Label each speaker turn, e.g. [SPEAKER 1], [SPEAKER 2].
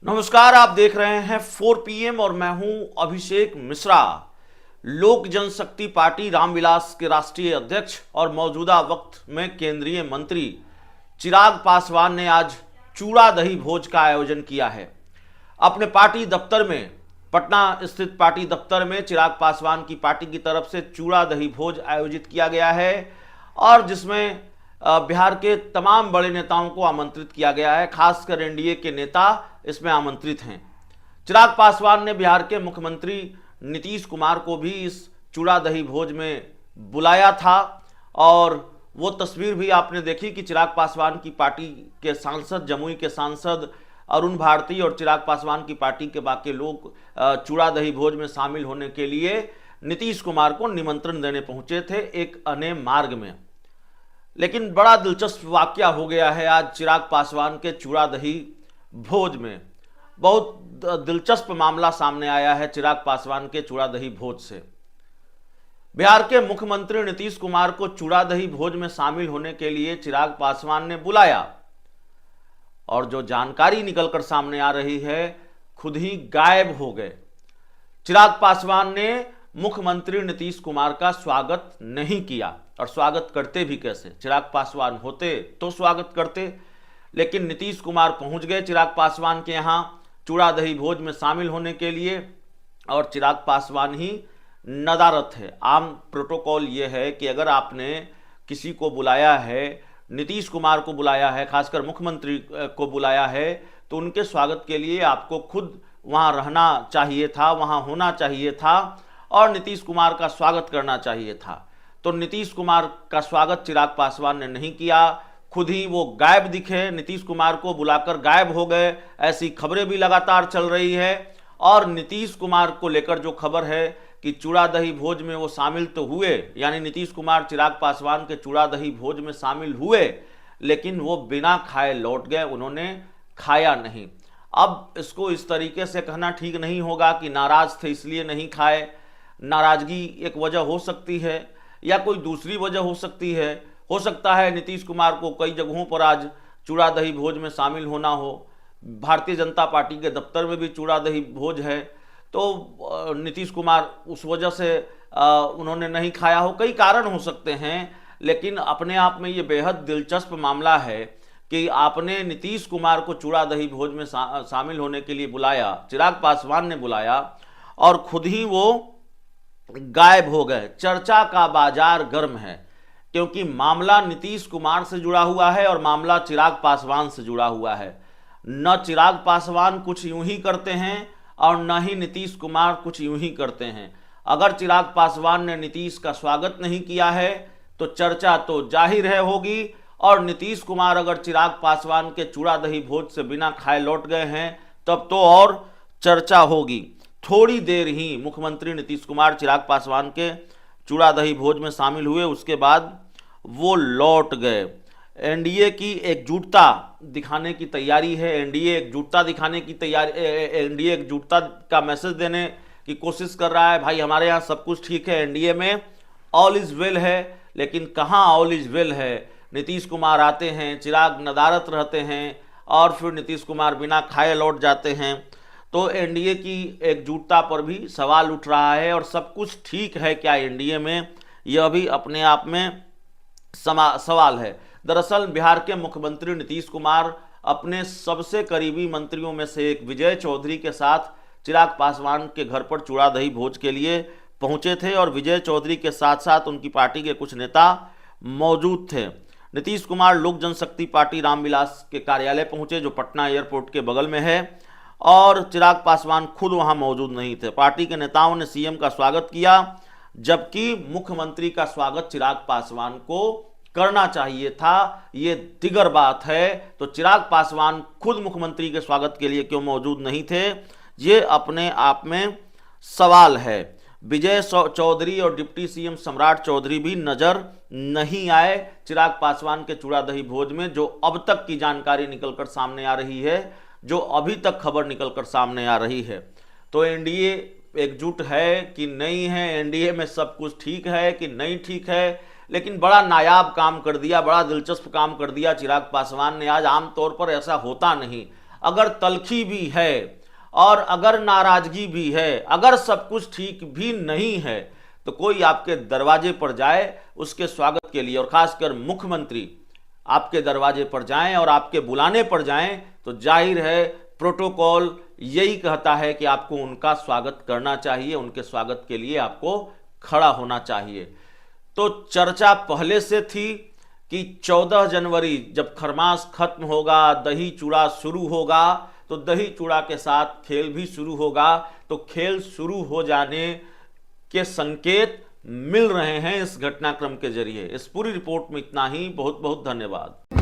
[SPEAKER 1] नमस्कार, आप देख रहे हैं 4 PM और मैं हूं अभिषेक मिश्रा। लोक जनशक्ति पार्टी रामविलास के राष्ट्रीय अध्यक्ष और मौजूदा वक्त में केंद्रीय मंत्री चिराग पासवान ने आज चूड़ा दही भोज का आयोजन किया है। अपने पार्टी दफ्तर में, पटना स्थित पार्टी दफ्तर में चिराग पासवान की पार्टी की तरफ से चूड़ा दही भोज आयोजित किया गया है और जिसमें बिहार के तमाम बड़े नेताओं को आमंत्रित किया गया है। खासकर एनडीए के नेता इसमें आमंत्रित हैं। चिराग पासवान ने बिहार के मुख्यमंत्री नीतीश कुमार को भी इस चूड़ा दही भोज में बुलाया था और वो तस्वीर भी आपने देखी कि चिराग पासवान की पार्टी के सांसद, जमुई के सांसद अरुण भारती और चिराग पासवान की पार्टी के बाकी लोग चूड़ा दही भोज में शामिल होने के लिए नीतीश कुमार को निमंत्रण देने पहुंचे थे एक अने मार्ग में। लेकिन बड़ा दिलचस्प वाकया हो गया है आज चिराग पासवान के चूड़ा दही भोज में। बहुत दिलचस्प मामला सामने आया है चिराग पासवान के चूड़ा दही भोज से। बिहार के मुख्यमंत्री नीतीश कुमार को चूड़ा दही भोज में शामिल होने के लिए चिराग पासवान ने बुलाया और जो जानकारी निकलकर सामने आ रही है, खुद ही गायब हो गए। चिराग पासवान ने मुख्यमंत्री नीतीश कुमार का स्वागत नहीं किया और स्वागत करते भी कैसे? चिराग पासवान होते तो स्वागत करते, लेकिन नीतीश कुमार पहुंच गए चिराग पासवान के यहां चूड़ा दही भोज में शामिल होने के लिए और चिराग पासवान ही नदारत है। आम प्रोटोकॉल ये है कि अगर आपने किसी को बुलाया है, नीतीश कुमार को बुलाया है, खासकर मुख्यमंत्री को बुलाया है, तो उनके स्वागत के लिए आपको खुद वहां रहना चाहिए था, वहां होना चाहिए था और नीतीश कुमार का स्वागत करना चाहिए था। तो नीतीश कुमार का स्वागत चिराग पासवान ने नहीं किया, खुद ही वो गायब दिखे, नीतीश कुमार को बुलाकर गायब हो गए। ऐसी खबरें भी लगातार चल रही है और नीतीश कुमार को लेकर जो खबर है कि चूड़ा दही भोज में वो शामिल तो हुए, यानी नीतीश कुमार चिराग पासवान के चूड़ा दही भोज में शामिल हुए, लेकिन वो बिना खाए लौट गए, उन्होंने खाया नहीं। अब इसको इस तरीके से कहना ठीक नहीं होगा कि नाराज थे इसलिए नहीं खाए। नाराजगी एक वजह हो सकती है या कोई दूसरी वजह हो सकती है। हो सकता है नीतीश कुमार को कई जगहों पर आज चूड़ा दही भोज में शामिल होना हो। भारतीय जनता पार्टी के दफ्तर में भी चूड़ा दही भोज है, तो नीतीश कुमार उस वजह से उन्होंने नहीं खाया हो। कई कारण हो सकते हैं, लेकिन अपने आप में ये बेहद दिलचस्प मामला है कि आपने नीतीश कुमार को चूड़ा दही भोज में शामिल होने के लिए बुलाया, चिराग पासवान ने बुलाया और खुद ही वो गायब हो गए। चर्चा का बाजार गर्म है क्योंकि मामला नीतीश कुमार से जुड़ा हुआ है और मामला चिराग पासवान से जुड़ा हुआ है। न चिराग पासवान कुछ यूं ही करते हैं और न ही नीतीश कुमार कुछ यूं ही करते हैं। अगर चिराग पासवान ने नीतीश का स्वागत नहीं किया है तो चर्चा तो जाहिर है होगी, और नीतीश कुमार अगर चिराग पासवान के चूड़ा दही भोज से बिना खाए लौट गए हैं तब तो और चर्चा होगी। थोड़ी देर ही मुख्यमंत्री नीतीश कुमार चिराग पासवान के चूड़ा दही भोज में शामिल हुए, उसके बाद वो लौट गए। एनडीए की एकजुटता दिखाने की तैयारी है, एनडीए एकजुटता दिखाने की तैयारी, एनडीए एकजुटता का मैसेज देने की कोशिश कर रहा है। भाई हमारे यहाँ सब कुछ ठीक है, एनडीए में ऑल इज वेल है, लेकिन कहाँ ऑल इज वेल है? नीतीश कुमार आते हैं, चिराग नदारत रहते हैं और फिर नीतीश कुमार बिना खाए लौट जाते हैं। तो एनडीए की एकजुटता पर भी सवाल उठ रहा है और सब कुछ ठीक है क्या एनडीए में, यह भी अपने आप में सवाल है। दरअसल बिहार के मुख्यमंत्री नीतीश कुमार अपने सबसे करीबी मंत्रियों में से एक विजय चौधरी के साथ चिराग पासवान के घर पर चूड़ा दही भोज के लिए पहुंचे थे और विजय चौधरी के साथ साथ उनकी पार्टी के कुछ नेता मौजूद थे। नीतीश कुमार लोक जनशक्ति पार्टी रामविलास के कार्यालय पहुंचे जो पटना एयरपोर्ट के बगल में है और चिराग पासवान खुद वहां मौजूद नहीं थे। पार्टी के नेताओं ने सीएम का स्वागत किया, जबकि मुख्यमंत्री का स्वागत चिराग पासवान को करना चाहिए था, ये दिगर बात है। तो चिराग पासवान खुद मुख्यमंत्री के स्वागत के लिए क्यों मौजूद नहीं थे, ये अपने आप में सवाल है। विजय चौधरी और डिप्टी सीएम सम्राट चौधरी भी नजर नहीं आए चिराग पासवान के चूड़ा दही भोज में, जो अब तक की जानकारी निकलकर सामने आ रही है, जो अभी तक खबर निकलकर सामने आ रही है। तो एनडीए एकजुट है कि नहीं है, एनडीए में सब कुछ ठीक है कि नहीं ठीक है, लेकिन बड़ा नायाब काम कर दिया, बड़ा दिलचस्प काम कर दिया चिराग पासवान ने आज। आमतौर पर ऐसा होता नहीं, अगर तलखी भी है और अगर नाराजगी भी है, अगर सब कुछ ठीक भी नहीं है, तो कोई आपके दरवाजे पर जाए उसके स्वागत के लिए, और खासकर मुख्यमंत्री आपके दरवाजे पर जाएं और आपके बुलाने पर जाएं, तो जाहिर है प्रोटोकॉल यही कहता है कि आपको उनका स्वागत करना चाहिए, उनके स्वागत के लिए आपको खड़ा होना चाहिए। तो चर्चा पहले से थी कि 14 जनवरी जब खरमास खत्म होगा, दही चूड़ा शुरू होगा, तो दही चूड़ा के साथ खेल भी शुरू होगा। तो खेल शुरू हो जाने के संकेत मिल रहे हैं इस घटनाक्रम के जरिए। इस पूरी रिपोर्ट में इतना ही। बहुत बहुत धन्यवाद।